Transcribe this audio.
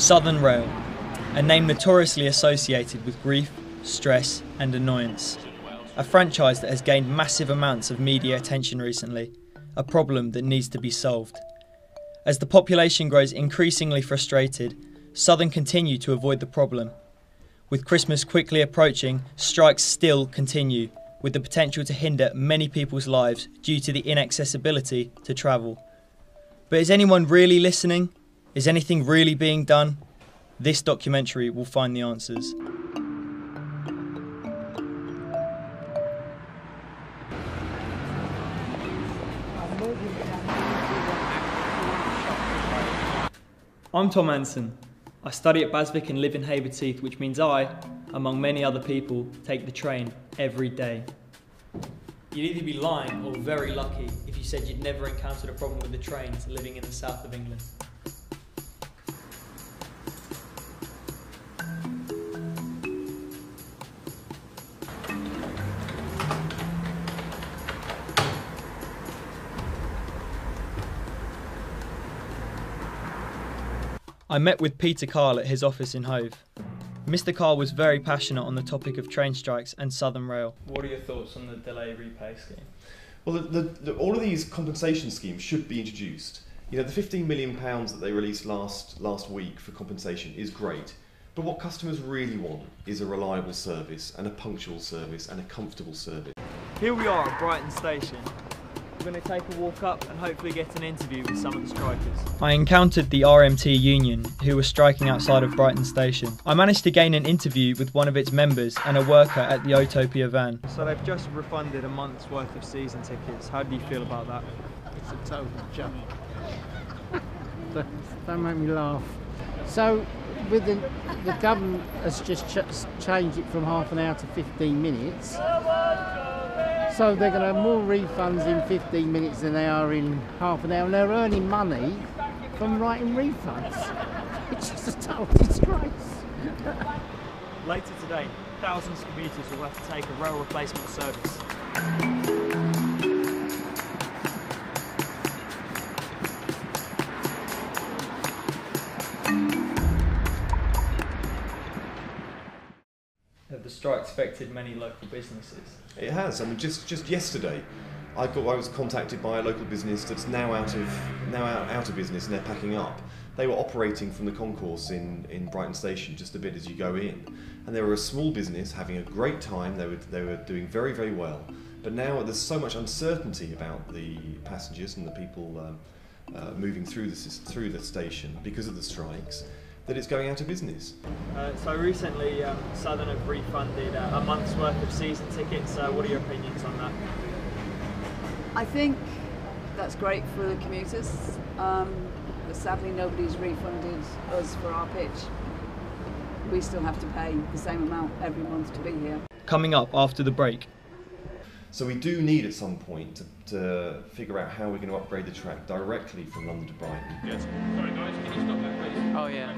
Southern Rail, a name notoriously associated with grief, stress and annoyance. A franchise that has gained massive amounts of media attention recently, a problem that needs to be solved. As the population grows increasingly frustrated, Southern continue to avoid the problem. With Christmas quickly approaching, strikes still continue, with the potential to hinder many people's lives due to the inaccessibility to travel. But is anyone really listening? Is anything really being done? This documentary will find the answers. I'm Tom Anson. I study at BHASVIC and live in Haverteeth, which means I, among many other people, take the train every day. You'd either be lying or very lucky if you said you'd never encountered a problem with the trains living in the south of England. I met with Peter Carl at his office in Hove. Mr. Carl was very passionate on the topic of train strikes and Southern Rail. What are your thoughts on the delay repay scheme? Well, all of these compensation schemes should be introduced. You know, the £15 million that they released last week for compensation is great, but what customers really want is a reliable service and a punctual service and a comfortable service. Here we are at Brighton Station. We're going to take a walk up and hopefully get an interview with some of the strikers. I encountered the RMT union who were striking outside of Brighton Station. I managed to gain an interview with one of its members and a worker at the Utopia van. So they've just refunded a month's worth of season tickets. How do you feel about that? It's a total joke. Don't make me laugh. So with the government has just changed it from half an hour to 15 minutes. So they're going to have more refunds in 15 minutes than they are in half an hour, and they're earning money from writing refunds. It's just a total disgrace. Later today, thousands of commuters will have to take a rail replacement service. Have the strikes affected many local businesses? It has. I mean, just yesterday, I was contacted by a local business that's now out of business and they're packing up. They were operating from the concourse in Brighton Station just a bit as you go in, and they were a small business having a great time. They were doing very, very well. But now there's so much uncertainty about the passengers and the people moving through the station because of the strikes, that it's going out of business. So recently Southern have refunded a month's worth of season tickets. What are your opinions on that? I think that's great for the commuters, but sadly nobody's refunded us for our pitch. We still have to pay the same amount every month to be here. Coming up after the break. So we do need at some point to figure out how we're going to upgrade the track directly from London to Brighton. Yes. Sorry guys, can you stop that please? Oh yeah.